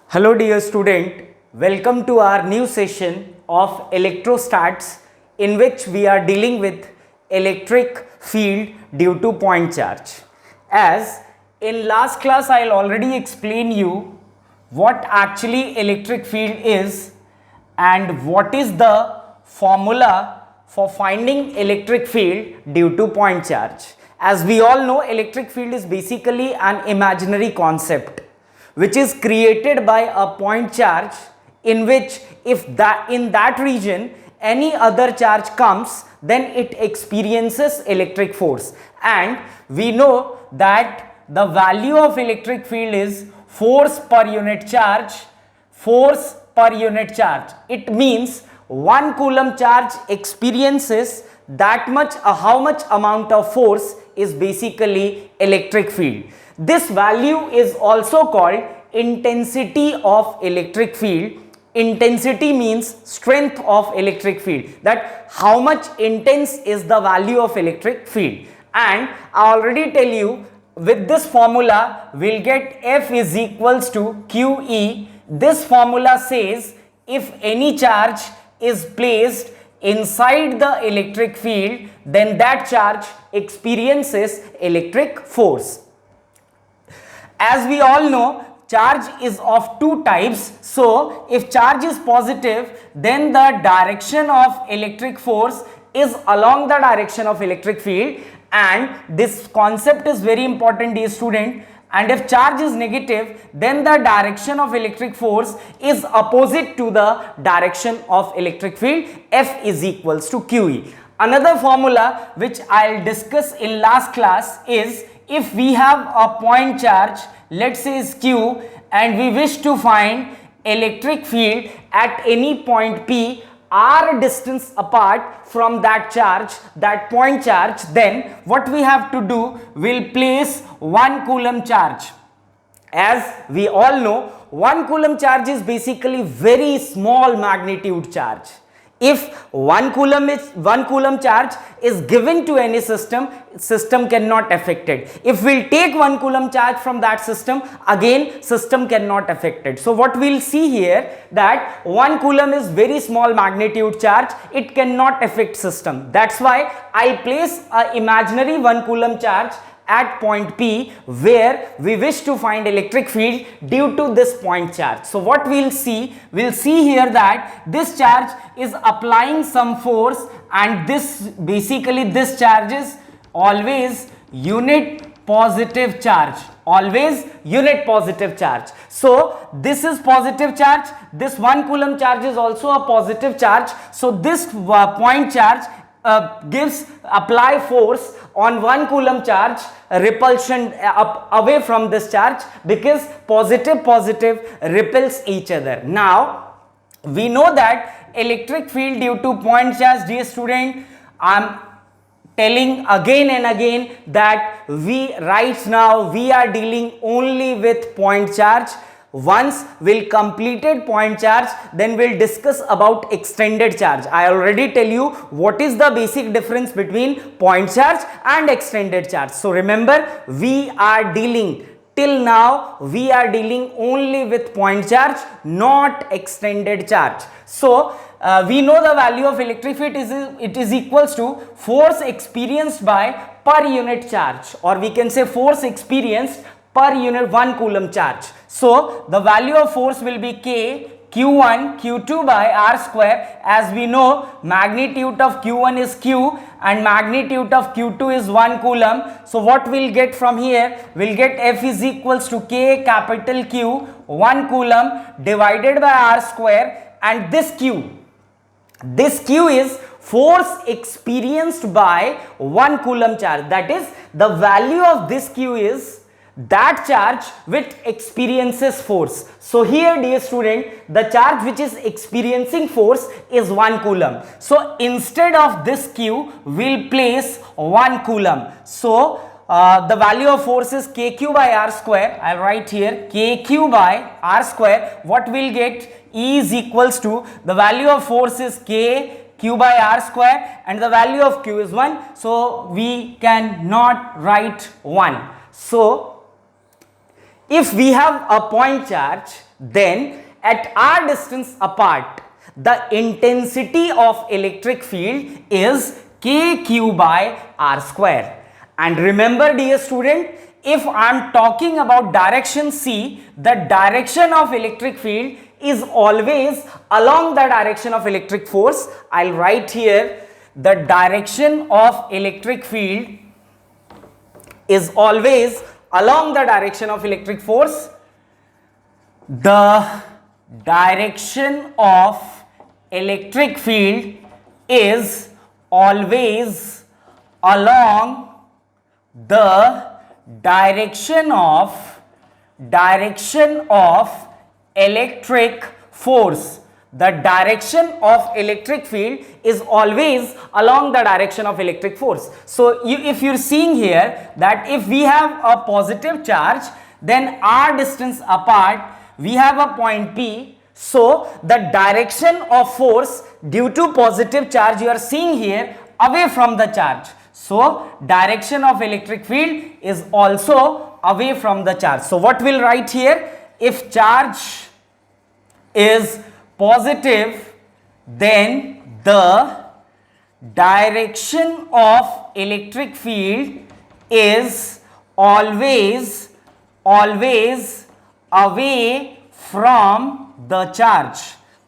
Hello dear student, welcome to our new session of electrostats in which we are dealing with electric field due to point charge. As in last class I will already explain you what actually electric field is and what is the formula for finding electric field due to point charge. As we all know, electric field is basically an imaginary concept which is created by a point charge in which if that in that region any other charge comes, then it experiences electric force. And we know that the value of electric field is force per unit charge. Force per unit charge, it means 1 coulomb charge experiences that much how much amount of force is basically electric field. This value is also called intensity of electric field. Intensity means strength of electric field, that how much intense is the value of electric field. And I already tell you, with this formula we'll get F is equals to QE. This formula says if any charge is placed inside the electric field, then that charge experiences electric force. As we all know, charge is of two types. So if charge is positive, then the direction of electric force is along the direction of electric field, and this concept is very important, dear student. And if charge is negative, then the direction of electric force is opposite to the direction of electric field. F is equals to QE. Another formula which I'll discuss in last class is, if we have a point charge, let's say is Q, and we wish to find electric field at any point P r distance apart from that charge, that point charge, then what we have to do, we'll place 1 coulomb charge. As we all know, 1 coulomb charge is basically very small magnitude charge. If 1 coulomb charge is given to any system cannot affect it. If we'll take 1 coulomb charge from that system, again system cannot affect it. So what we'll see here, that 1 coulomb is very small magnitude charge, it cannot affect system. That's why I place a imaginary 1 coulomb charge at point P where we wish to find electric field due to this point charge. So what we'll see here that this charge is applying some force, and this basically this charge is always unit positive charge, always unit positive charge. So this is positive charge, this 1 coulomb charge is also a positive charge. So this point charge apply force on 1 coulomb charge, repulsion away from this charge, because positive repels each other. Now we know that electric field due to point charge, dear student, I'm telling again and again that right now we are dealing only with point charge. Once we'll completed point charge, then we'll discuss about extended charge. I already tell you what is the basic difference between point charge and extended charge. So remember, we are dealing till now only with point charge, not extended charge. So we know the value of electric field is equals to force experienced by per unit charge, or we can say force experienced per unit 1 coulomb charge. So the value of force will be K Q1 Q2 by R square. As we know, magnitude of Q1 is Q and magnitude of Q2 is 1 coulomb. So what we'll get from here, we'll get F is equals to K capital Q 1 coulomb divided by R square, and this Q is force experienced by 1 coulomb charge. That is, the value of this Q is that charge which experiences force. So here, dear student, the charge which is experiencing force is 1 coulomb. So instead of this Q, we'll place 1 coulomb. So the value of force is KQ by R square. I'll write here KQ by R square. What we'll get, E is equals to, the value of force is K Q by R square and the value of Q is 1. So we cannot write 1. So if we have a point charge then at r distance apart, the intensity of electric field is kq by r square. And remember, dear student, if I am talking about direction C, the direction of electric field is always along the direction of electric force. I'll write here, the direction of electric field is always along the direction of electric force. The direction of electric field is always along the direction of electric force. The direction of electric field is always along the direction of electric force. So if you're seeing here that if we have a positive charge, then r distance apart we have a point P. So the direction of force due to positive charge you are seeing here away from the charge. So direction of electric field is also away from the charge. So what we'll write here, if charge is positive, then the direction of electric field is always away from the charge.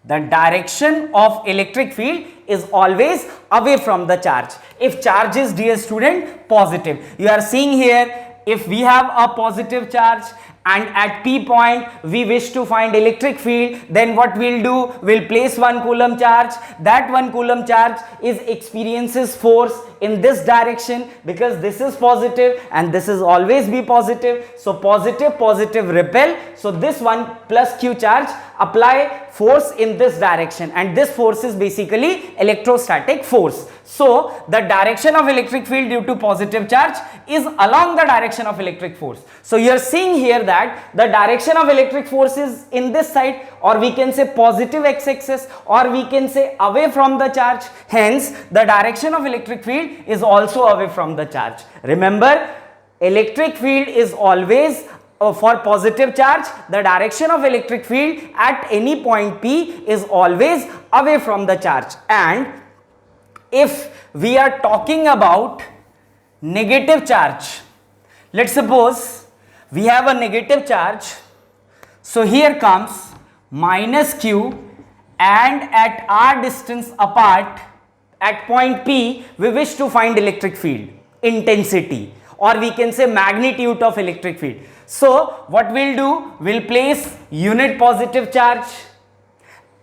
The direction of electric field is always away from the charge. If charge is, dear student, positive, you are seeing here, if we have a positive charge and at P point we wish to find electric field, then what we'll do, we'll place 1 coulomb charge. That 1 coulomb charge experiences force in this direction because this is positive and this is always be positive. So positive repel. So this 1 plus q charge apply force in this direction, and this force is basically electrostatic force. So the direction of electric field due to positive charge is along the direction of electric force. So you are seeing here that the direction of electric force is in this side, or we can say positive x-axis, or we can say away from the charge. Hence the direction of electric field is also away from the charge. Remember, electric field is always for positive charge, the direction of electric field at any point P is always away from the charge. And if we are talking about negative charge, let's suppose we have a negative charge. So here comes minus q, and at r distance apart at point P we wish to find electric field intensity, or we can say magnitude of electric field. So what we'll do, we'll place unit positive charge.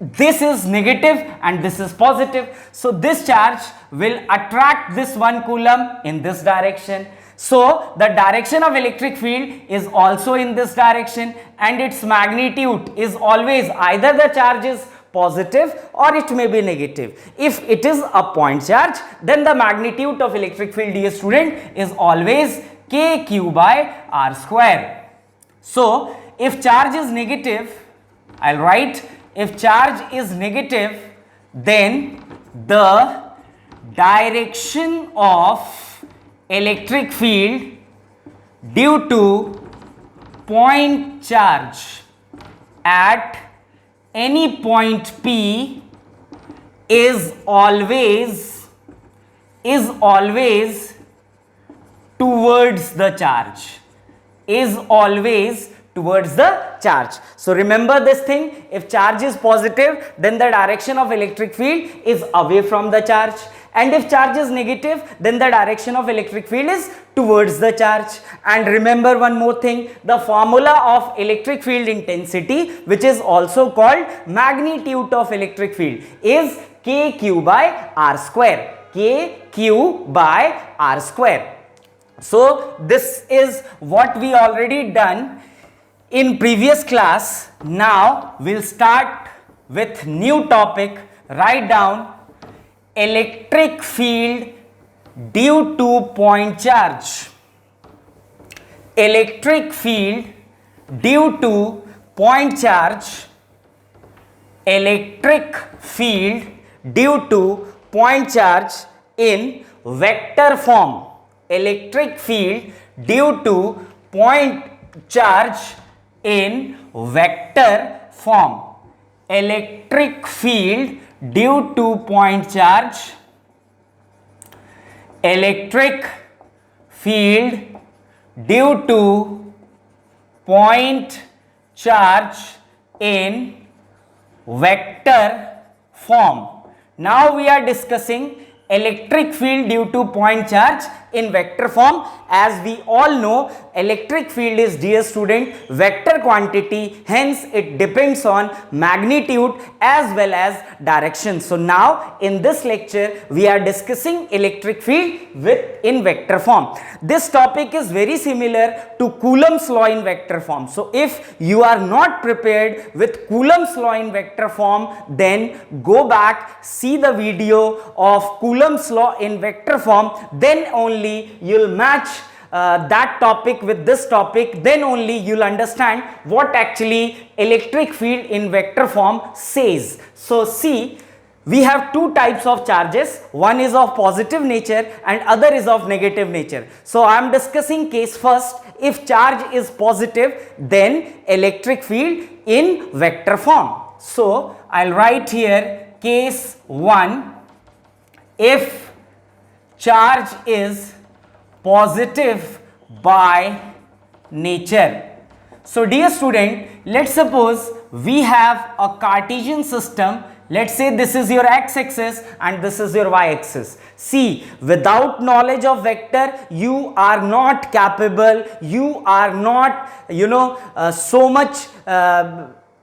This is negative and this is positive. So this charge will attract this 1 coulomb in this direction. So the direction of electric field is also in this direction, and its magnitude is always either the charge is positive or it may be negative. If it is a point charge, then the magnitude of electric field, dear student, is always kq by r square. So if charge is negative, I'll write, if charge is negative, then the direction of electric field due to point charge at any point P is always towards the charge. So remember this thing, if charge is positive, then the direction of electric field is away from the charge, and if charge is negative, then the direction of electric field is towards the charge. And remember one more thing, the formula of electric field intensity, which is also called magnitude of electric field, is kq by r square. kq by r square. So this is what we already done in previous class. Now we'll start with new topic. Write down electric field due to point charge. Electric field due to point charge. Electric field due to point charge in vector form. Electric field due to point charge in vector form. Electric field due to point charge. Electric field due to point charge in vector form. Now we are discussing electric field due to point charge in vector form. As we all know, electric field is, dear student, vector quantity, hence it depends on magnitude as well as direction. So now in this lecture we are discussing electric field in vector form. This topic is very similar to Coulomb's law in vector form. So if you are not prepared with Coulomb's law in vector form, then go back, see the video of Coulomb's law in vector form, then only you'll match that topic with this topic, then only you'll understand what actually electric field in vector form says. So see, we have two types of charges, one is of positive nature and other is of negative nature. So I am discussing case first. If charge is positive, then electric field in vector form. So I'll write here case 1. If charge is positive by nature. So dear student, let's suppose we have a Cartesian system. Let's say this is your x-axis and this is your y-axis. See, without knowledge of vector, you are not capable, you are not, so much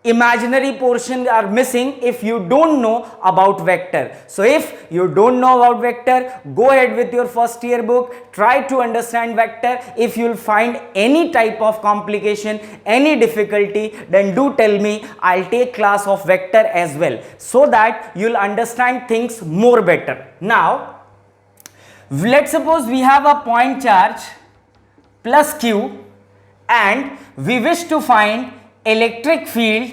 imaginary portion are missing if you don't know about vector. So if you don't know about vector, go ahead with your first year book, try to understand vector. If you'll find any type of complication, any difficulty, then do tell me. I'll take class of vector as well, so that you'll understand things more better. Now let's suppose we have a point charge plus q and we wish to find electric field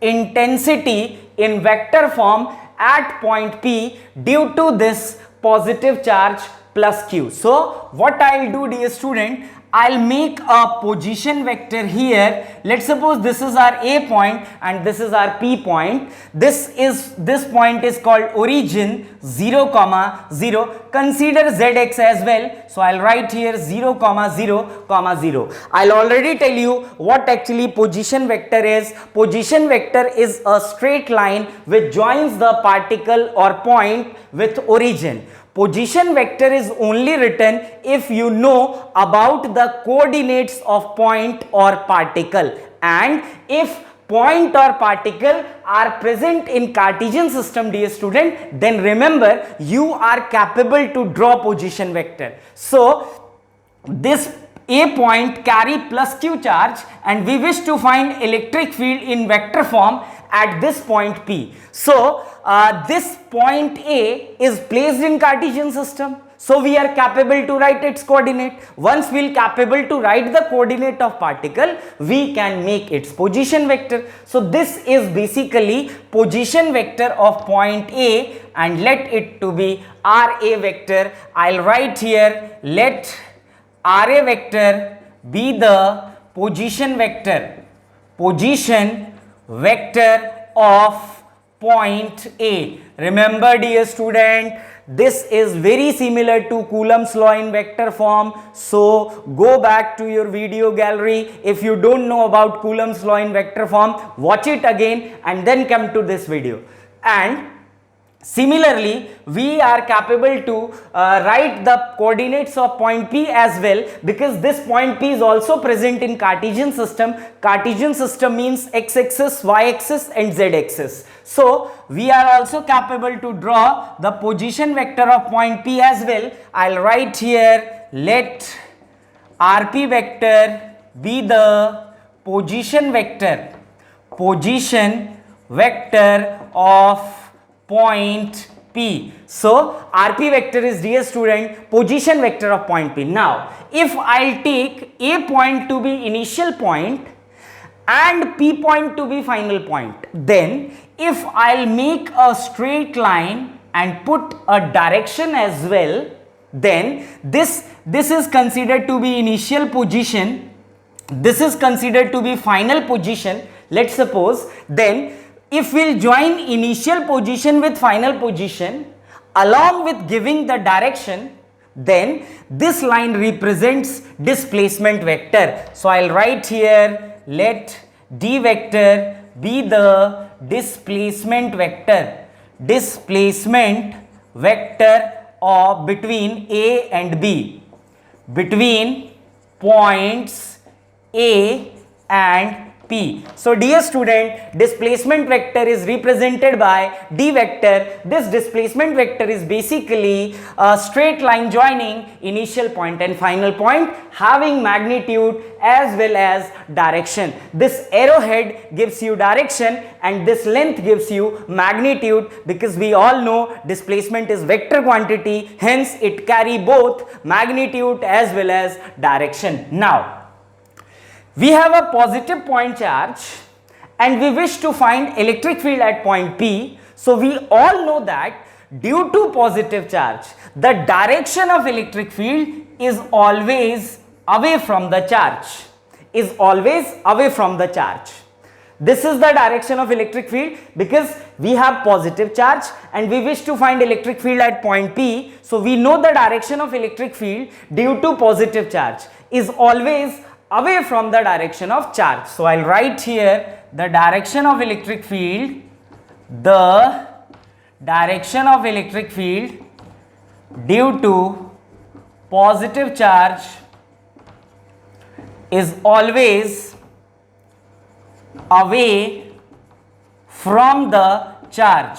intensity in vector form at point P due to this positive charge plus q. So what I'll do, dear student, I'll make a position vector here. Let's suppose this is our A point and this is our P point. This point is called origin 0, 0. Consider zx as well. So I'll write here 0, 0, 0. I'll already tell you what actually position vector is. Position vector is a straight line which joins the particle or point with origin. Position vector is only written if you know about the coordinates of point or particle, and if point or particle are present in Cartesian system, dear student, then remember you are capable to draw position vector. So this A point carry plus q charge and we wish to find electric field in vector form at this point P. So this point A is placed in Cartesian system. So we are capable to write its coordinate. Once we are capable to write the coordinate of particle, we can make its position vector. So this is basically position vector of point A, and let it to be RA vector. I'll write here, let RA vector be the position vector of point A. Remember, dear student, this is very similar to Coulomb's law in vector form. So go back to your video gallery. If you don't know about Coulomb's law in vector form, watch it again and then come to this video. And similarly, we are capable to write the coordinates of point P as well, because this point P is also present in Cartesian system. Cartesian system means x-axis, y-axis and z-axis. So we are also capable to draw the position vector of point P as well. I'll write here, let RP vector be the position vector of point P. So RP vector is, dear student, position vector of point P. Now if I'll take A point to be initial point and P point to be final point, then if I'll make a straight line and put a direction as well, then this is considered to be initial position, this is considered to be final position. let's suppose, then if we'll join initial position with final position along with giving the direction, then this line represents displacement vector. So I'll write here, let d vector be the displacement vector of between A and B, between points A and P. So dear student, displacement vector is represented by d vector. This displacement vector is basically a straight line joining initial point and final point, having magnitude as well as direction. This arrowhead gives you direction and this length gives you magnitude, because we all know displacement is vector quantity, hence it carry both magnitude as well as direction. Now we have a positive point charge and we wish to find electric field at point P. So we all know that due to positive charge, the direction of electric field is always away from the charge, This is the direction of electric field because we have positive charge and we wish to find electric field at point P. So we know the direction of electric field due to positive charge is always away from the direction of charge. So I'll write here the direction of electric field, due to positive charge is always away from the charge.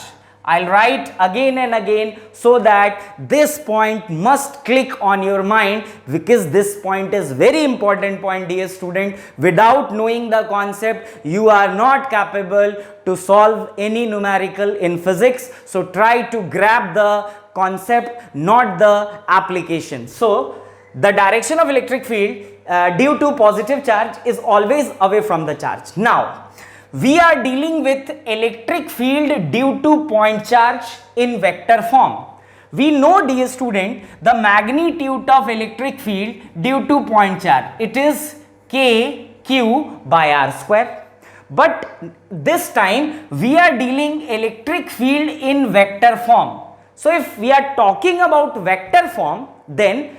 I'll write again and again so that this point must click on your mind, because this point is very important point, dear student. Without knowing the concept, you are not capable to solve any numerical in physics. So try to grab the concept, not the application. So the direction of electric field due to positive charge is always away from the charge. Now we are dealing with electric field due to point charge in vector form. We know, dear student, the magnitude of electric field due to point charge. It is kq by r square. But this time we are dealing electric field in vector form. So if we are talking about vector form, then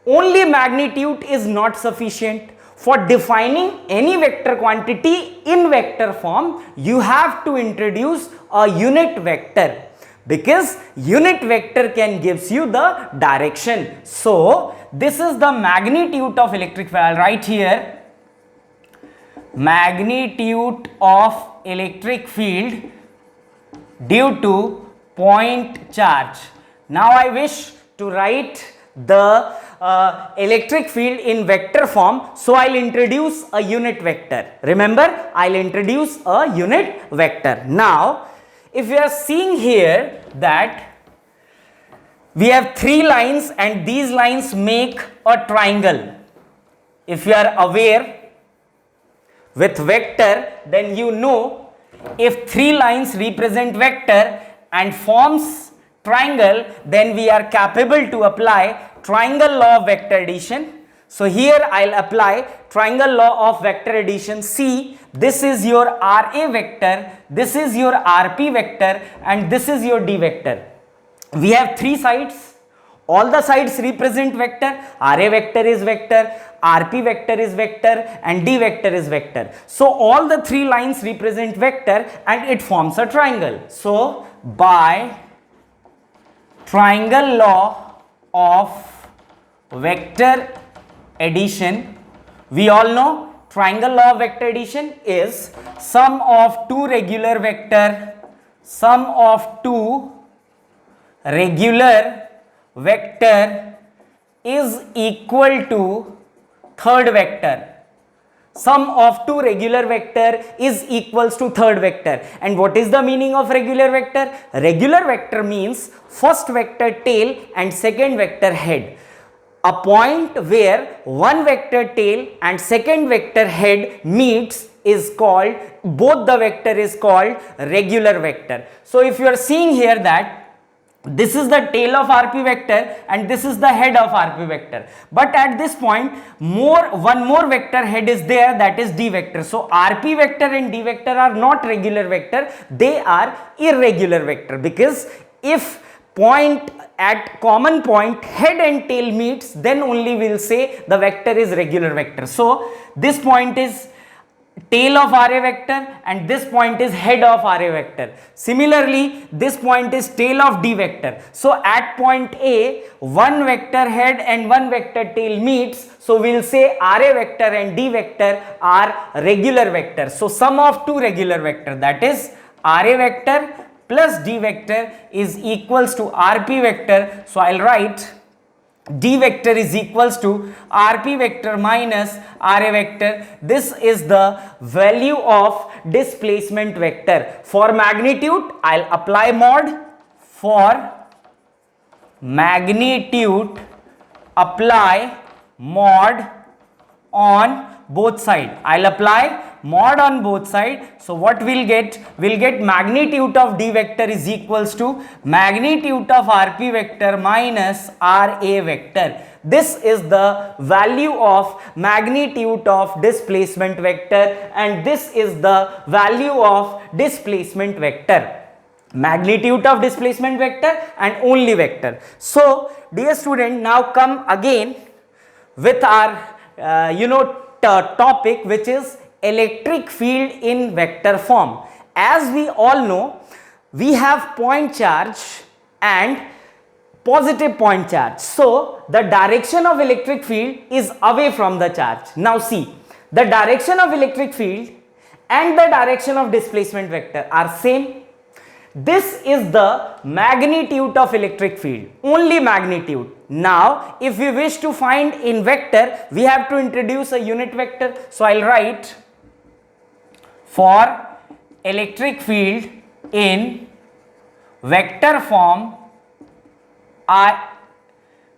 only magnitude is not sufficient. For defining any vector quantity in vector form, you have to introduce a unit vector, because unit vector can gives you the direction. So this is the magnitude of electric field. I'll write here magnitude of electric field due to point charge. Now I wish to write the electric field in vector form, so I'll introduce a unit vector. Remember, I'll introduce a unit vector. Now if you are seeing here that we have three lines and these lines make a triangle. If you are aware with vector, then you know if three lines represent vector and forms triangle, then we are capable to apply triangle law of vector addition. So here I'll apply triangle law of vector addition. See, this is your RA vector, this is your RP vector, and this is your D vector. We have three sides. All the sides represent vector. RA vector is vector, RP vector is vector, and D vector is vector. So all the three lines represent vector and it forms a triangle. So by triangle law of vector addition, we all know triangle law of vector addition is sum of two regular vector is equal to third vector. Sum of two regular vector is equals to third vector. And what is the meaning of regular vector? Regular vector means first vector tail and second vector head. A point where one vector tail and second vector head meets is called, both the vector is called regular vector. So if you are seeing here that this is the tail of rp vector and this is the head of rp vector, but at this point one more vector head is there, that is d vector. So rp vector and d vector are not regular vector, they are irregular vector, because if point at common point head and tail meets, then only we'll say the vector is regular vector. So this point is tail of RA vector and this point is head of RA vector. Similarly, this point is tail of D vector. So at point A, one vector head and one vector tail meets. So we'll say RA vector and D vector are regular vectors. So sum of two regular vectors, that is RA vector plus D vector is equals to RP vector. So I'll write D vector is equals to RP vector minus RA vector. This is the value of displacement vector. For magnitude, I'll apply mod. For magnitude, apply mod on both sides. I'll apply mod on both sides. So what we'll get magnitude of D vector is equals to magnitude of RP vector minus RA vector. This is the value of magnitude of displacement vector and this is the value of displacement vector. Magnitude of displacement vector and only vector. So dear student, now come again with our topic, which is electric field in vector form. As we all know, we have point charge and positive point charge. So the direction of electric field is away from the charge. Now see, the direction of electric field and the direction of displacement vector are same. This is the magnitude of electric field, only magnitude. Now, if we wish to find in vector, we have to introduce a unit vector. So I'll write for electric field in vector form,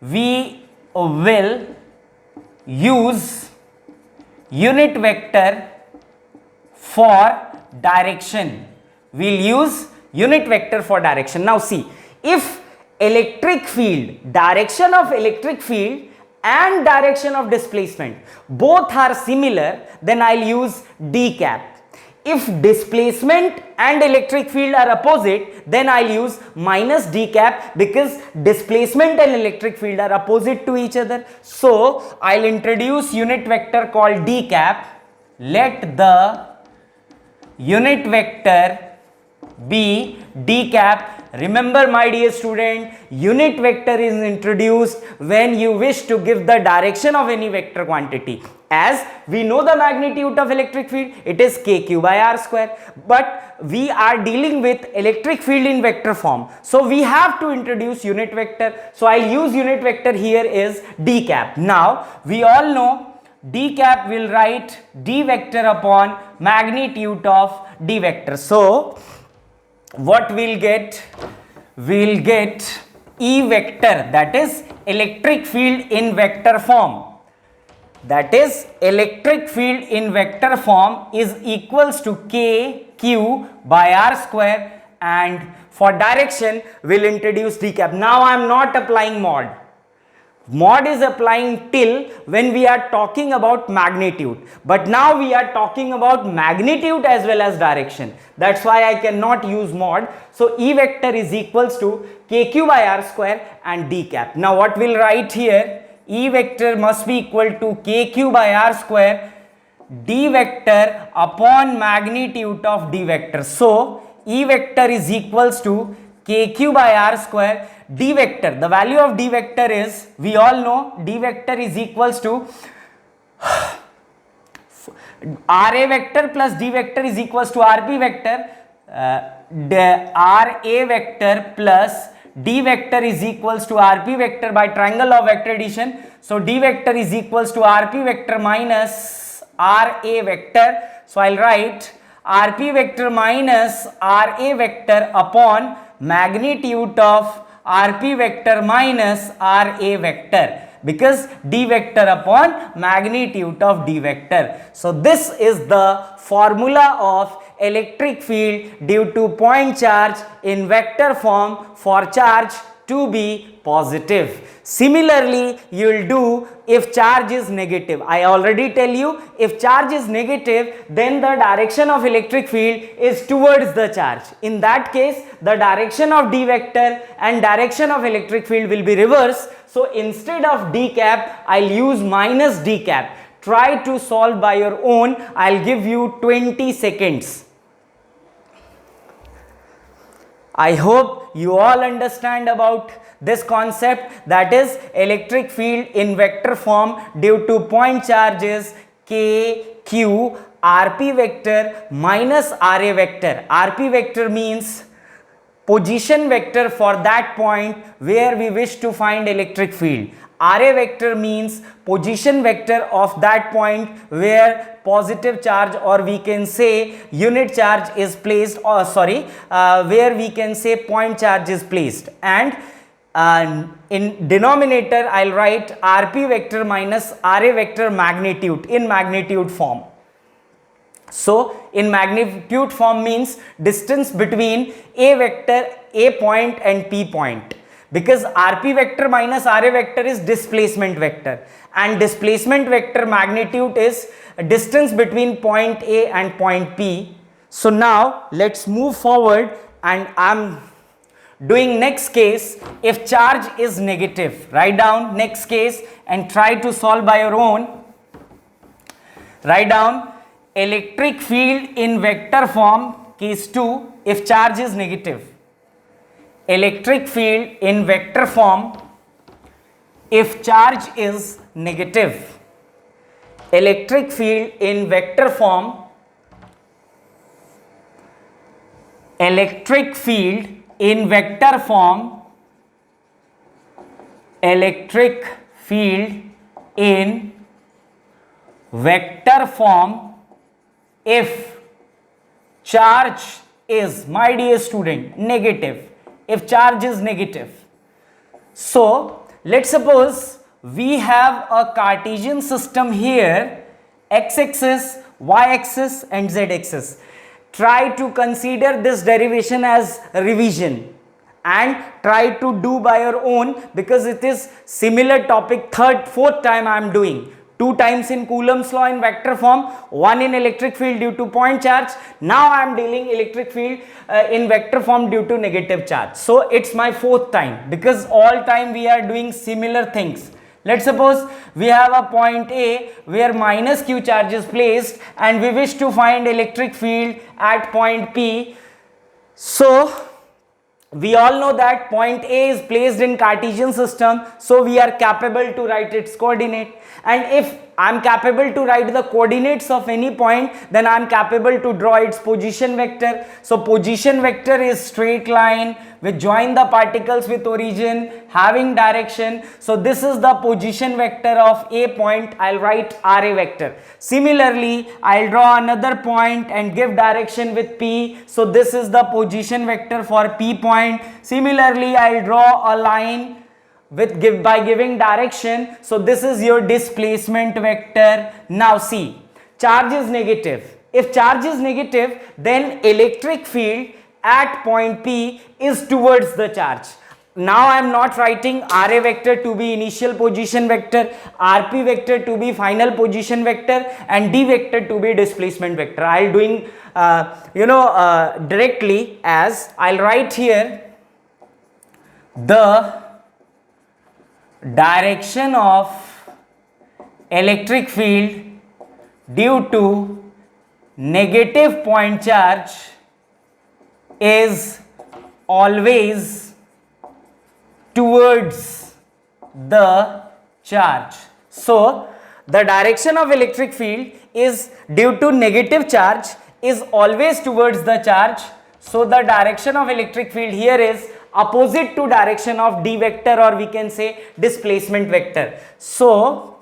we will use unit vector for direction. We'll use unit vector for direction. Now see, if electric field, direction of electric field and direction of displacement both are similar, then I'll use d cap. If displacement and electric field are opposite, then I'll use minus d cap, because displacement and electric field are opposite to each other. So I'll introduce unit vector called d cap. Let the unit vector be d cap. Remember my dear student, unit vector is introduced when you wish to give the direction of any vector quantity. As we know the magnitude of electric field, it is kq by r square, but we are dealing with electric field in vector form, so we have to introduce unit vector. So I'll use unit vector here is d cap. Now we all know d cap will write d vector upon magnitude of d vector. So what we'll get E vector, that is electric field in vector form. That is electric field in vector form is equals to kq by r square, and for direction we'll introduce d cap. Now I am not applying mod. Mod is applying till when we are talking about magnitude, but now we are talking about magnitude as well as direction. That's why I cannot use mod. So E vector is equals to kq by r square and d cap. Now what we'll write here, E vector must be equal to kq by r square d vector upon magnitude of d vector. So E vector is equals to kq by r square d vector. The value of d vector is, we all know d vector is equals to RA vector plus d vector is equals to RP vector. RA vector plus d vector is equals to RP vector by triangle of vector addition. So d vector is equals to RP vector minus RA vector. So I'll write RP vector minus RA vector upon magnitude of RP vector minus RA vector. because d vector upon magnitude of d vector. So this is the formula of electric field due to point charge in vector form for charge to be positive. Similarly, you will do if charge is negative. I already tell you, if charge is negative, then the direction of electric field is towards the charge. In that case, the direction of d vector and direction of electric field will be reversed. So instead of d cap, I'll use minus d cap. Try to solve by your own. I'll give you 20 seconds. I hope you all understand about this concept, that is electric field in vector form due to point charges k, q, rp vector minus ra vector. Rp vector means position vector for that point where we wish to find electric field. Ra vector means position vector of that point where positive charge, or we can say unit charge is placed, or where we can say point charge is placed. And in denominator I'll write Rp vector minus Ra vector magnitude in magnitude form. So in magnitude form means distance between a vector, a point and p point, because Rp vector minus Ra vector is displacement vector, and displacement vector magnitude is distance between point A and point P. So now let's move forward, and I'm doing next case. If charge is negative, write down next case and try to solve by your own. Write down electric field in vector form, case 2, if charge is negative. Electric field in vector form if charge is negative. Electric field in vector form, electric field in vector form, electric field in vector form if charge is, my dear student, negative. If charge is negative. So let's suppose we have a Cartesian system here, x-axis, y-axis and z-axis. Try to consider this derivation as revision and try to do by your own, because it is similar topic, fourth time I am doing. 2 times in Coulomb's law in vector form, 1 in electric field due to point charge. Now I am dealing electric field in vector form due to negative charge. So it's my 4th time, because all time we are doing similar things. Let's suppose we have a point A where minus q charge is placed and we wish to find electric field at point P. So we all know that point A is placed in Cartesian system, so we are capable to write its coordinate. And if I am capable to write the coordinates of any point, then I am capable to draw its position vector. So position vector is straight line which join the particles with origin having direction. So this is the position vector of A point. I'll write RA vector. Similarly, I'll draw another point and give direction with P. So this is the position vector for P point. Similarly, I'll draw a line by giving direction. So this is your displacement vector. Now see, charge is negative. If charge is negative, then electric field at point P is towards the charge. Now I am not writing RA vector to be initial position vector, RP vector to be final position vector, and D vector to be displacement vector. I'll doing directly, as I'll write here the direction of electric field due to negative point charge is always towards the charge. So the direction of electric field is due to negative charge is always towards the charge. So the direction of electric field here is opposite to direction of D vector, or we can say displacement vector. So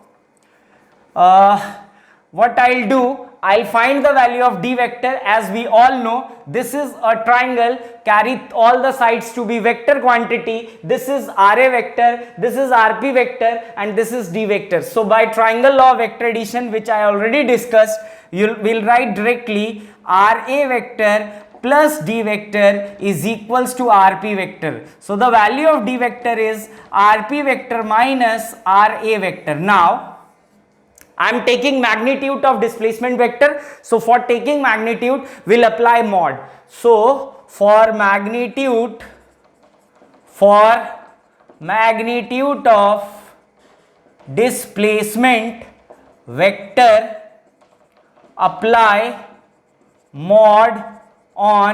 what I'll do, I'll find the value of D vector. As we all know, this is a triangle, carry all the sides to be vector quantity. This is RA vector, this is RP vector, and this is D vector. So by triangle law of vector addition, which I already discussed, you will write directly RA vector plus D vector is equals to RP vector. So the value of D vector is RP vector minus RA vector. Now I am taking magnitude of displacement vector. So for taking magnitude, we'll apply mod. So for magnitude of displacement vector, apply mod on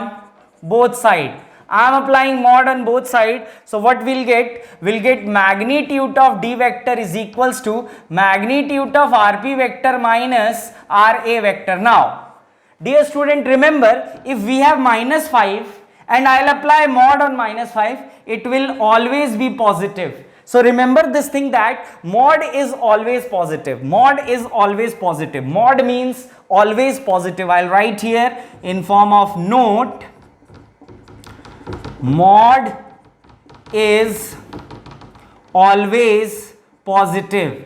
both sides. I am applying mod on both sides. So what we'll get? We'll get magnitude of D vector is equals to magnitude of RP vector minus RA vector. Now, dear student, remember, if we have minus 5 and I'll apply mod on minus 5, it will always be positive. So remember this thing, that mod is always positive. Mod is always positive. Mod means always positive. I'll write here in form of note, mod is always positive.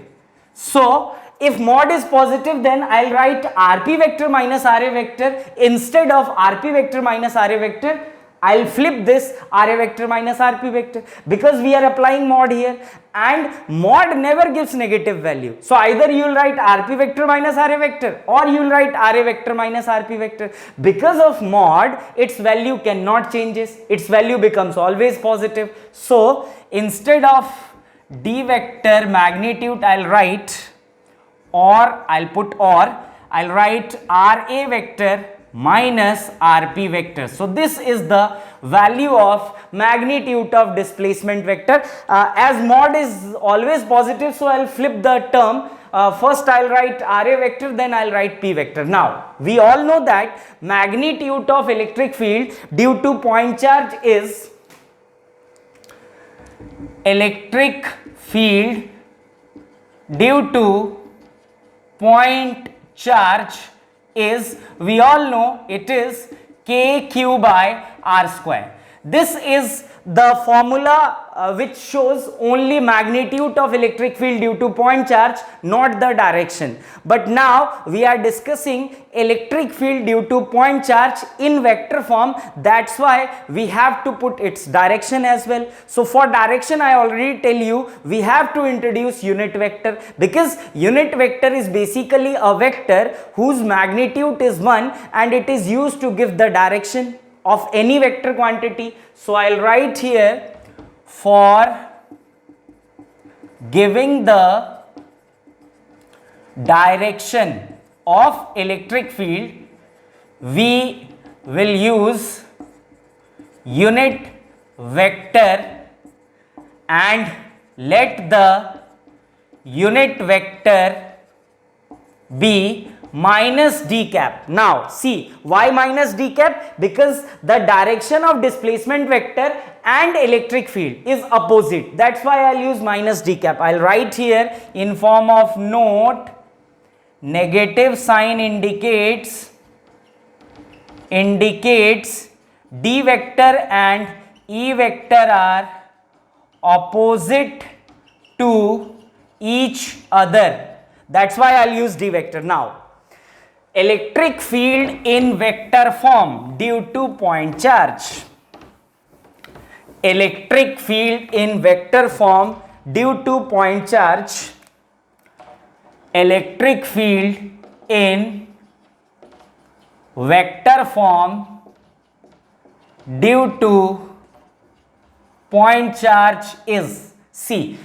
So if mod is positive, then I'll write RP vector minus RA vector. Instead of RP vector minus RA vector, I'll flip this RA vector minus RP vector, because we are applying mod here, and mod never gives negative value. So either you will write RP vector minus RA vector, or you will write RA vector minus RP vector. Because of mod, its value cannot changes. Its value becomes always positive. So instead of D vector magnitude, I'll write I'll write RA vector minus RP vector. So this is the value of magnitude of displacement vector. As mod is always positive, so I'll flip the term. First I'll write RA vector, then I'll write P vector. Now we all know that magnitude of electric field due to point charge is electric field due to point charge is, we all know, it is kq by r square. This is the formula which shows only magnitude of electric field due to point charge, not the direction. But now we are discussing electric field due to point charge in vector form. That's why we have to put its direction as well. So for direction, I already tell you, we have to introduce unit vector, because unit vector is basically a vector whose magnitude is 1 and it is used to give the direction of any vector quantity. So I'll write here, for giving the direction of electric field, we will use unit vector, and let the unit vector be minus d cap. Now see, why minus d cap? Because the direction of displacement vector and electric field is opposite. That's why I'll use minus d cap. I'll write here in form of note, negative sign indicates d vector and e vector are opposite to each other. That's why I'll use d vector. Now electric field in vector form due to point charge. Electric field in vector form due to point charge. Electric field in vector form due to point charge is, see,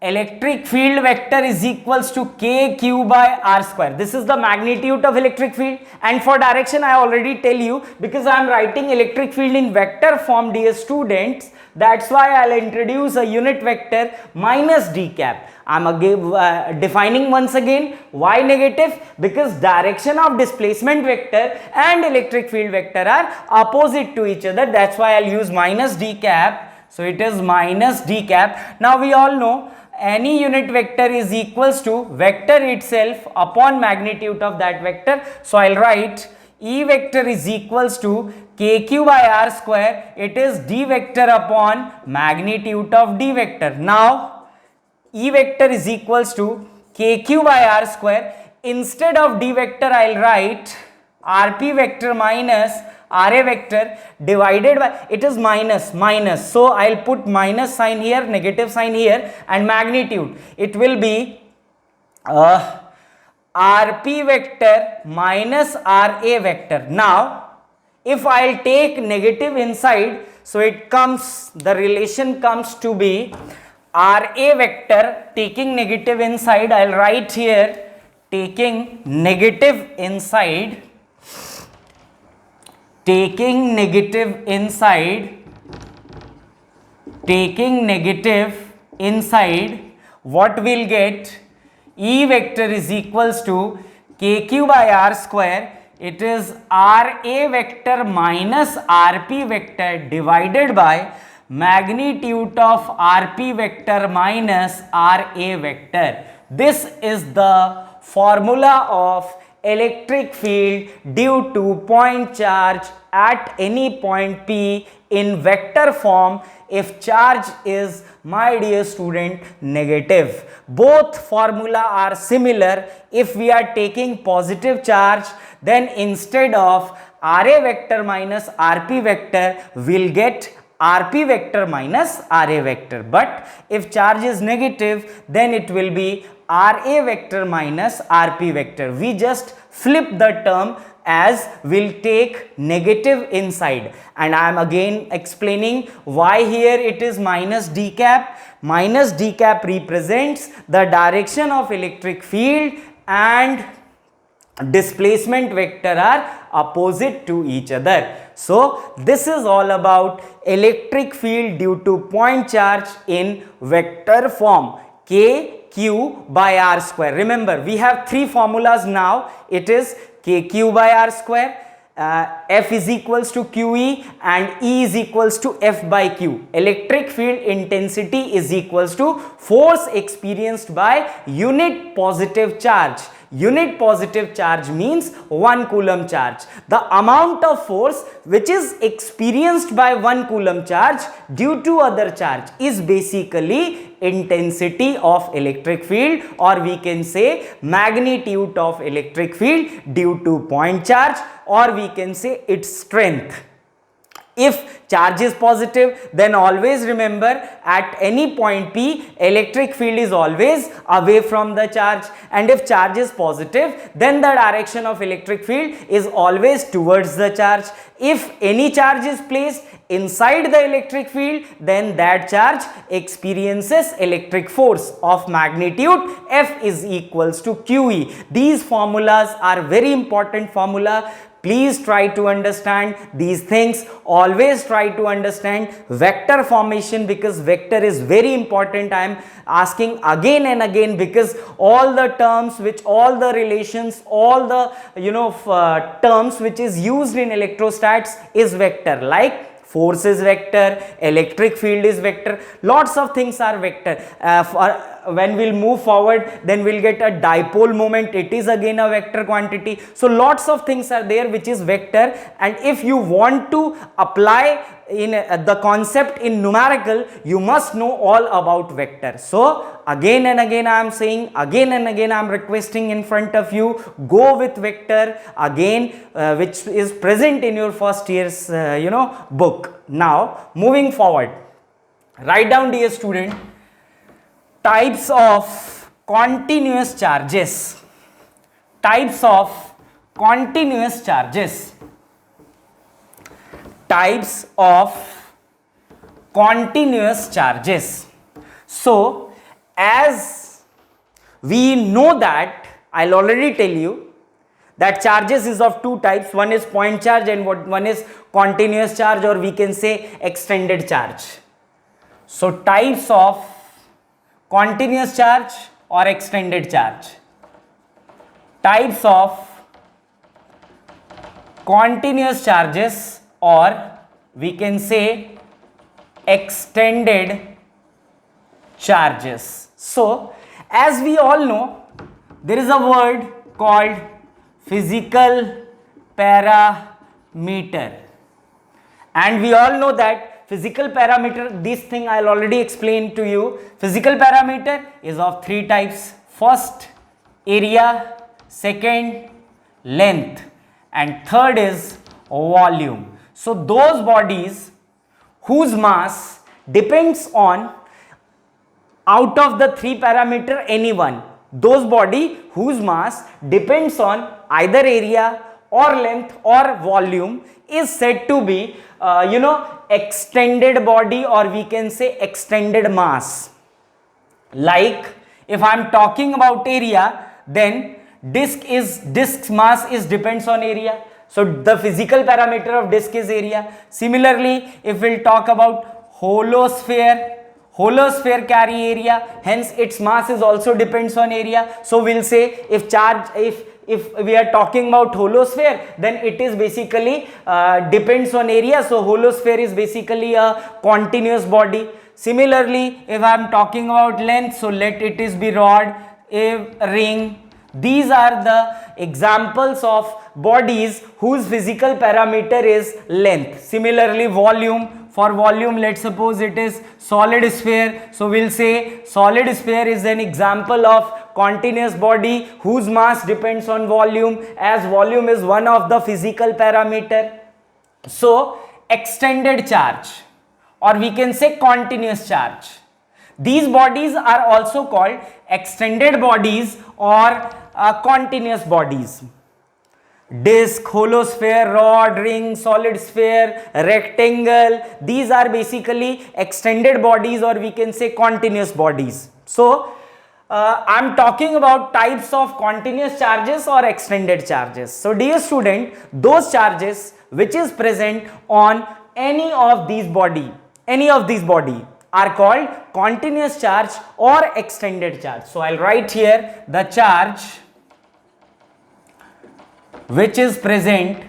electric field vector is equals to kq by r square. This is the magnitude of electric field, and for direction I already tell you, because I am writing electric field in vector form, dear students. That's why I'll introduce a unit vector minus d cap. I'm again defining once again. Why negative? Because direction of displacement vector and electric field vector are opposite to each other. That's why I'll use minus d cap. So it is minus d cap. Now we all know any unit vector is equals to vector itself upon magnitude of that vector. So I'll write E vector is equals to kq by r square. It is d vector upon magnitude of d vector. Now E vector is equals to kq by r square. Instead of d vector, I'll write rp vector minus ra vector divided by, it is minus, so I'll put minus sign here, negative sign here, and magnitude, it will be rp vector minus ra vector. Now if I'll take negative inside, so it comes, the relation comes to be ra vector, taking negative inside, I'll write here taking negative inside, what we'll get, E vector is equals to kq by r square. It is ra vector minus rp vector divided by magnitude of rp vector minus ra vector. This is the formula of electric field due to point charge at any point P in vector form if charge is, my dear student, negative. Both formula are similar. If we are taking positive charge, then instead of ra vector minus rp vector, we'll get rp vector minus ra vector. But if charge is negative, then it will be ra vector minus rp vector. We just flip the term, as we'll take negative inside, and I am again explaining why here it is minus d cap. Minus d cap represents the direction of electric field, and displacement vector are opposite to each other. So this is all about electric field due to point charge in vector form, k q by r square. Remember, we have three formulas now. It is kq by r square, F is equals to QE, and E is equals to F by Q. Electric field intensity is equals to force experienced by unit positive charge. Unit positive charge means 1 coulomb charge. The amount of force which is experienced by 1 coulomb charge due to other charge is basically intensity of electric field, or we can say magnitude of electric field due to point charge, or we can say its strength. If charge is positive, then always remember at any point P, electric field is always away from the charge, and if charge is positive, then the direction of electric field is always towards the charge. If any charge is placed inside the electric field, then that charge experiences electric force of magnitude F is equals to QE. These formulas are very important formula. Please try to understand these things. Always try to understand vector formation, because vector is very important. I am asking again and again, because all the terms which, all the relations, all the terms which is used in electrostats is vector. Like force is vector, electric field is vector, lots of things are vector. When we'll move forward, then we'll get a dipole moment, it is again a vector quantity. So lots of things are there which is vector, and if you want to apply in the concept in numerical, you must know all about vector. So again and again I am saying, again and again I am requesting in front of you, go with vector again, which is present in your first year's book. Now moving forward, write down, dear student, types of continuous charges. Types of continuous charges. Types of continuous charges. So as we know that, I'll already tell you that charges is of two types. One is point charge and one is continuous charge, or we can say extended charge. So types of continuous charge or extended charge. Types of continuous charges, or we can say extended charges. So, as we all know, there is a word called physical parameter, and we all know that physical parameter, this thing I'll already explain to you. Physical parameter is of three types. First, area, second, length, and third is volume. So those bodies whose mass depends on, out of the three parameter, any one, those body whose mass depends on either area or length or volume is said to be extended body, or we can say extended mass. Like if I am talking about area, then disk mass is depends on area. So the physical parameter of disk is area. Similarly, if we'll talk about holosphere carry area, hence its mass is also depends on area. So we'll say if we are talking about holosphere, then it is basically depends on area. So holosphere is basically a continuous body. Similarly, if I am talking about length, so let it is be rod, a ring. These are the examples of bodies whose physical parameter is length. Similarly, volume, for volume, let's suppose it is solid sphere. So we'll say solid sphere is an example of continuous body whose mass depends on volume, as volume is one of the physical parameter. So extended charge, or we can say continuous charge. These bodies are also called extended bodies or continuous bodies. Disk, holosphere, rod, ring, solid sphere, rectangle, these are basically extended bodies, or we can say continuous bodies. So I'm talking about types of continuous charges or extended charges. So dear student, those charges which is present on any of these body are called continuous charge or extended charge. So I'll write here the charge which is present,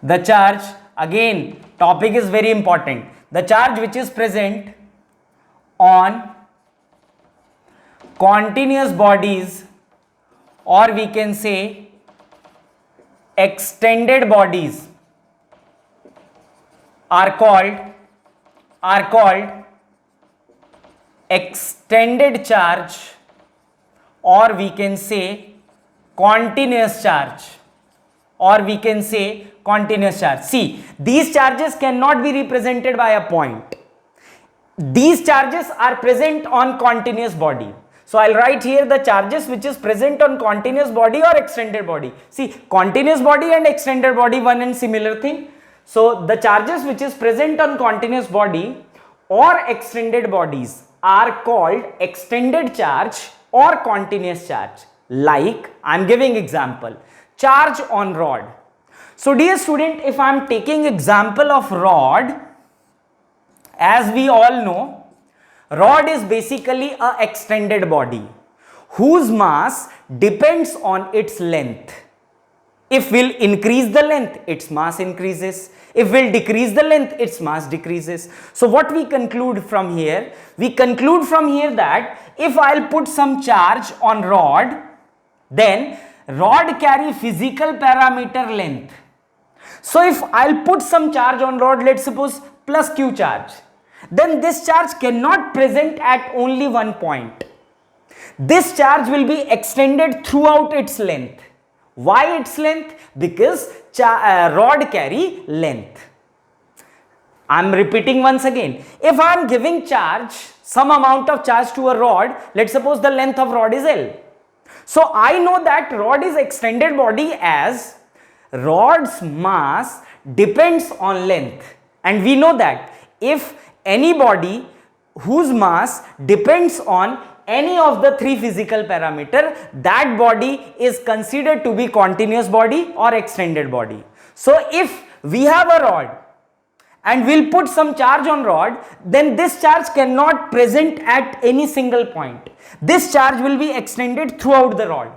the charge, again topic is very important, the charge which is present on continuous bodies, or we can say extended bodies, are called extended charge, or we can say continuous charge, or we can say continuous charge. See, these charges cannot be represented by a point. These charges are present on continuous body. So I'll write here the charges which is present on continuous body or extended body. See, continuous body and extended body, one and similar thing. So the charges which is present on continuous body or extended bodies are called extended charge or continuous charge. Like I'm giving example, charge on rod. So dear student, if I'm taking example of rod, as we all know, rod is basically a extended body whose mass depends on its length. If we'll increase the length, its mass increases. If we'll decrease the length, its mass decreases. So what we conclude from here? We conclude from here that if I'll put some charge on rod, then rod carry physical parameter length. So if I'll put some charge on rod, let's suppose plus Q charge, then this charge cannot present at only one point. This charge will be extended throughout its length. Why its length? Because rod carry length. I'm repeating once again. If I'm giving charge, some amount of charge to a rod, let's suppose the length of rod is L. So I know that rod is extended body as rod's mass depends on length. And we know that if any body whose mass depends on any of the three physical parameter, that body is considered to be continuous body or extended body. So if we have a rod and we'll put some charge on rod, then this charge cannot present at any single point. This charge will be extended throughout the rod.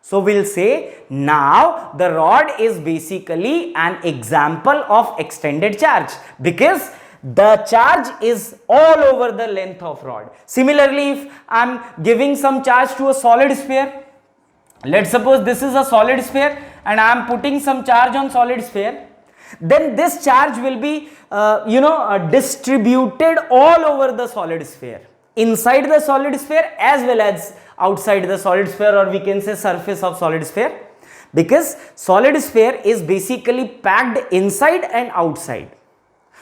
So we'll say now the rod is basically an example of extended charge, because the charge is all over the length of rod. Similarly, if I am giving some charge to a solid sphere, let's suppose this is a solid sphere and I am putting some charge on solid sphere, then this charge will be distributed all over the solid sphere, inside the solid sphere as well as outside the solid sphere, or we can say surface of solid sphere, because solid sphere is basically packed inside and outside.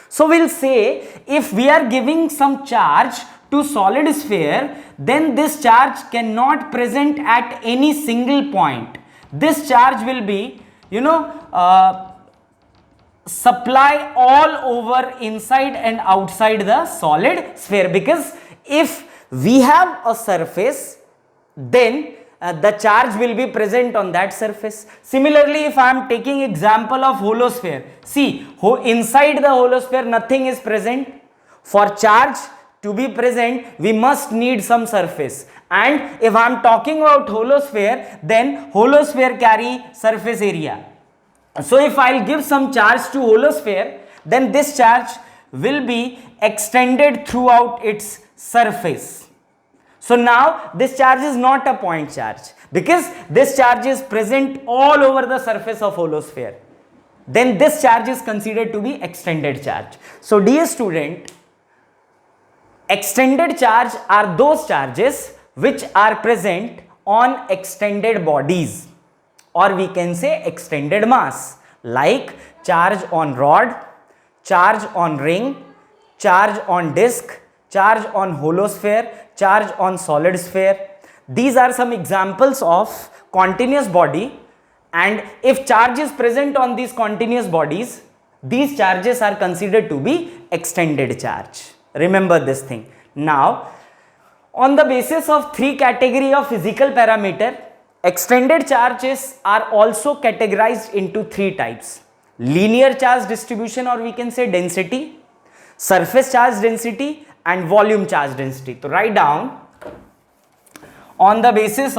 So we'll say if we are giving some charge to solid sphere, then this charge cannot present at any single point. This charge will be supply all over inside and outside the solid sphere, because if we have a surface, then the charge will be present on that surface. Similarly, if I am taking example of hollow sphere, see, inside the hollow sphere nothing is present. For charge to be present, we must need some surface, and if I am talking about hollow sphere, then hollow sphere carry surface area. So if I will give some charge to hollow sphere, then this charge will be extended throughout its surface. So now this charge is not a point charge, because this charge is present all over the surface of hollow sphere. Then this charge is considered to be extended charge. So dear student, extended charge are those charges which are present on extended bodies, or we can say extended mass, like charge on rod, charge on ring, charge on disc, charge on hollow sphere, charge on solid sphere. These are some examples of continuous body, and if charge is present on these continuous bodies, these charges are considered to be extended charge. Remember this thing. Now, on the basis of three category of physical parameter, extended charges are also categorized into three types: linear charge distribution, or we can say density, surface charge density, and volume charge density. So write down on the basis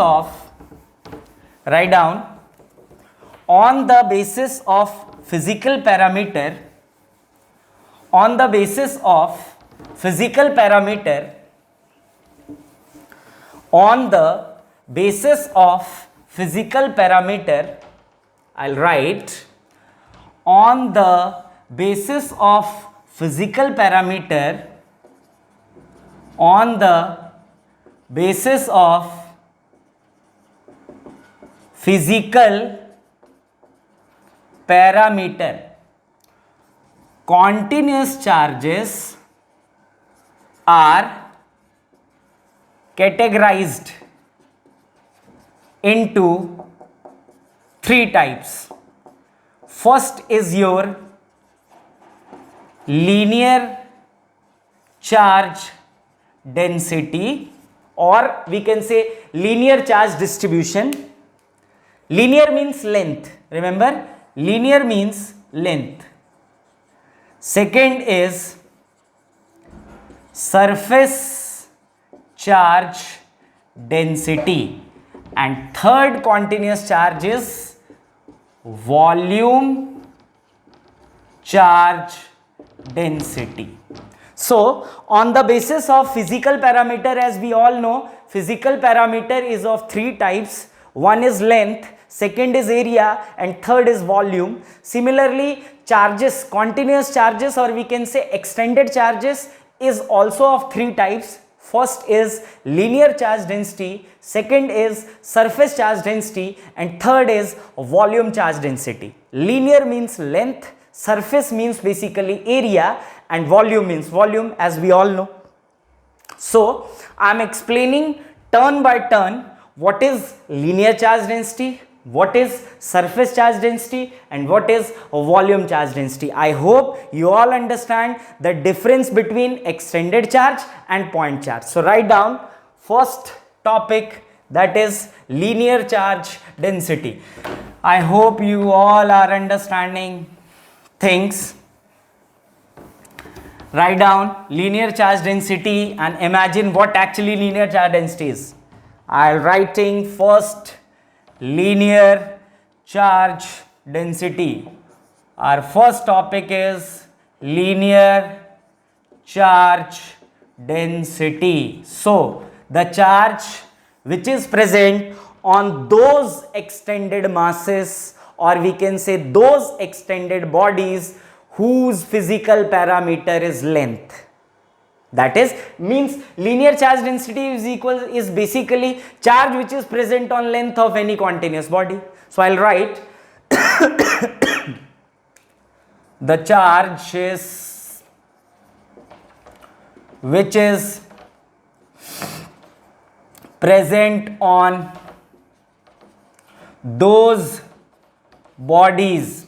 of physical parameter, on the basis of physical parameter, on the basis of physical parameter, I'll write on the basis of physical parameter, on the basis of physical parameter, continuous charges are categorized into three types. First is your linear charge density, or we can say linear charge distribution. Linear means length. Remember, linear means length. Second is surface charge density, and third continuous charge is volume charge density. So on the basis of physical parameter, as we all know, physical parameter is of three types. One is length, second is area, and third is volume. Similarly, charges, continuous charges, or we can say extended charges, is also of three types. First is linear charge density, second is surface charge density, and third is volume charge density. Linear means length, surface means basically area, and volume means volume, as we all know. So I am explaining turn by turn what is linear charge density, what is surface charge density, and what is volume charge density. I hope you all understand the difference between extended charge and point charge. So write down first topic, that is linear charge density. I hope you all are understanding things. Write down linear charge density and imagine what actually linear charge density is. I'll writing first linear charge density. Our first topic is linear charge density. So the charge which is present on those extended masses, or we can say those extended bodies whose physical parameter is length. That is, means linear charge density is basically charge which is present on length of any continuous body. So I'll write the charge is which is present on those bodies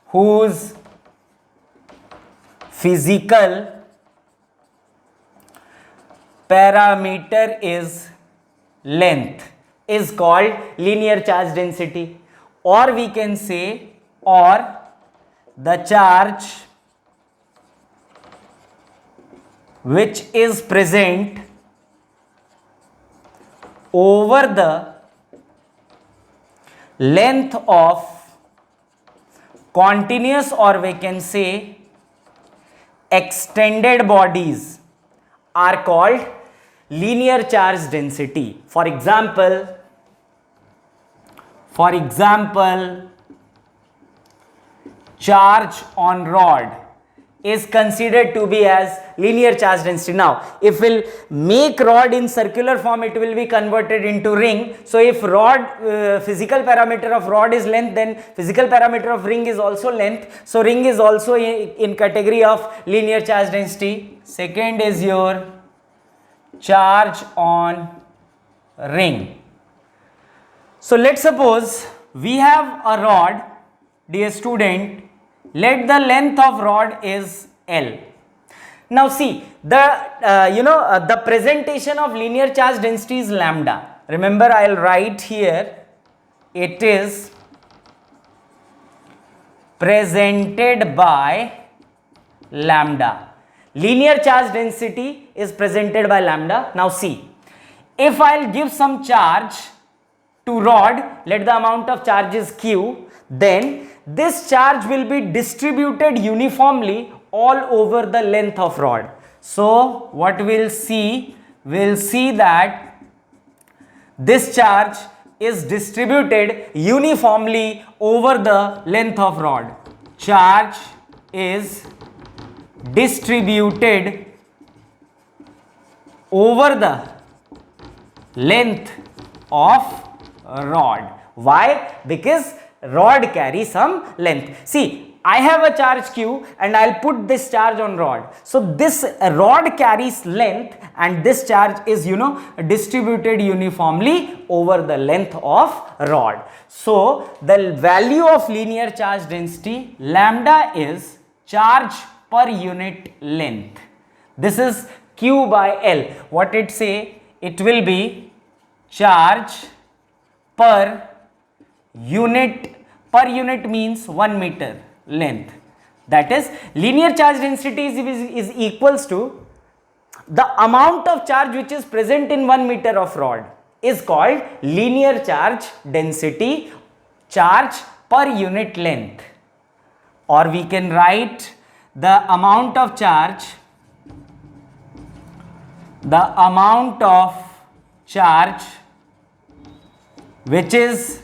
whose physical parameter is length is called linear charge density, or we can say, or the charge which is present over the length of continuous, or we can say extended bodies, are called linear charge density. For example, charge on rod is considered to be as linear charge density. Now, if we'll make rod in circular form, it will be converted into ring. So, if rod physical parameter of rod is length, then physical parameter of ring is also length. So, ring is also in category of linear charge density. Second is your charge on ring. So, let's suppose we have a rod, dear student. Let the length of rod is L. Now see, the presentation of linear charge density is lambda. Remember, I'll write here, it is presented by lambda. Linear charge density is presented by lambda. Now see, if I'll give some charge to rod, let the amount of charge is Q, then this charge will be distributed uniformly all over the length of rod. So what we'll see that this charge is distributed uniformly over the length of rod. Charge is distributed over the length of rod. Why? Because rod carries some length. See, I have a charge Q and I'll put this charge on rod. So this rod carries length and this charge is, distributed uniformly over the length of rod. So the value of linear charge density lambda is charge per unit length. This is Q by L. What it say? It will be charge per unit means 1 meter length. That is, linear charge density is equals to the amount of charge which is present in 1 meter of rod is called linear charge density, charge per unit length. Or we can write the amount of charge which is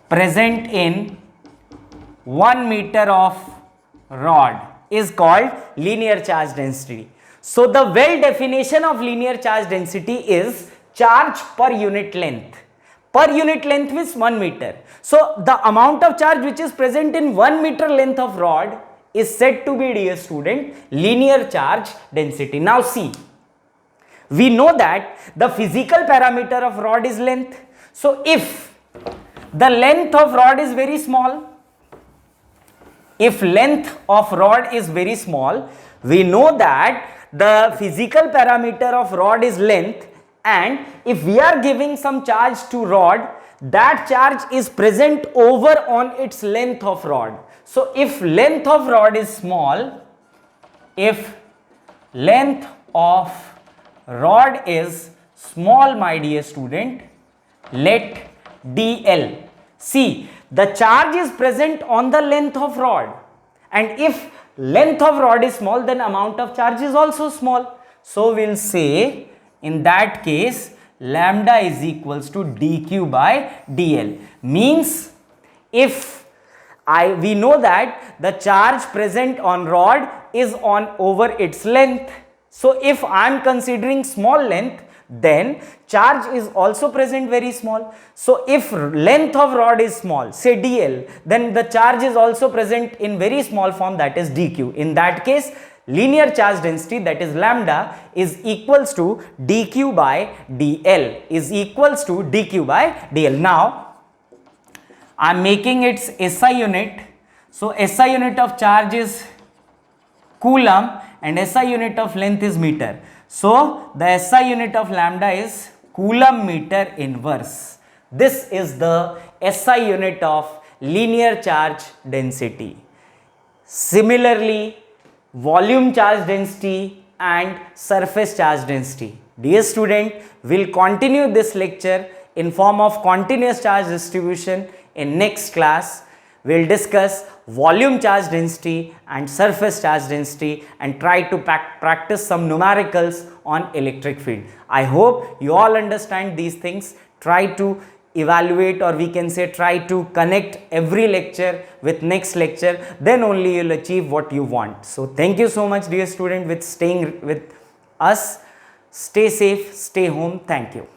present in 1 meter of rod is called linear charge density. So the well definition of linear charge density is charge per unit length. Per unit length means 1 meter. So the amount of charge which is present in 1 meter length of rod is said to be, dear student, linear charge density. Now see, we know that the physical parameter of rod is length. So if the length of rod is very small, we know that the physical parameter of rod is length, and if we are giving some charge to rod, that charge is present over on its length of rod. So if length of rod is small, my dear student, let dl. See, the charge is present on the length of rod, and if length of rod is small, then amount of charge is also small. So we'll say in that case lambda is equals to dq by dl. Means if we know that the charge present on rod is on over its length. So if I am considering small length, then charge is also present very small. So if length of rod is small, say dl, then the charge is also present in very small form, that is dq. In that case, linear charge density, that is lambda, is equals to dq by dl, is equals to dq by dl. Now I am making its SI unit. So SI unit of charge is coulomb and SI unit of length is meter. So the SI unit of lambda is coulomb meter inverse. This is the SI unit of linear charge density. Similarly, volume charge density and surface charge density. Dear student, we'll continue this lecture in form of continuous charge distribution in next class. We'll discuss volume charge density and surface charge density and try to practice some numericals on electric field. I hope you all understand these things. Try to evaluate, or we can say try to connect every lecture with next lecture, then only you'll achieve what you want. So thank you so much, dear student, with staying with us. Stay safe, stay home. Thank you.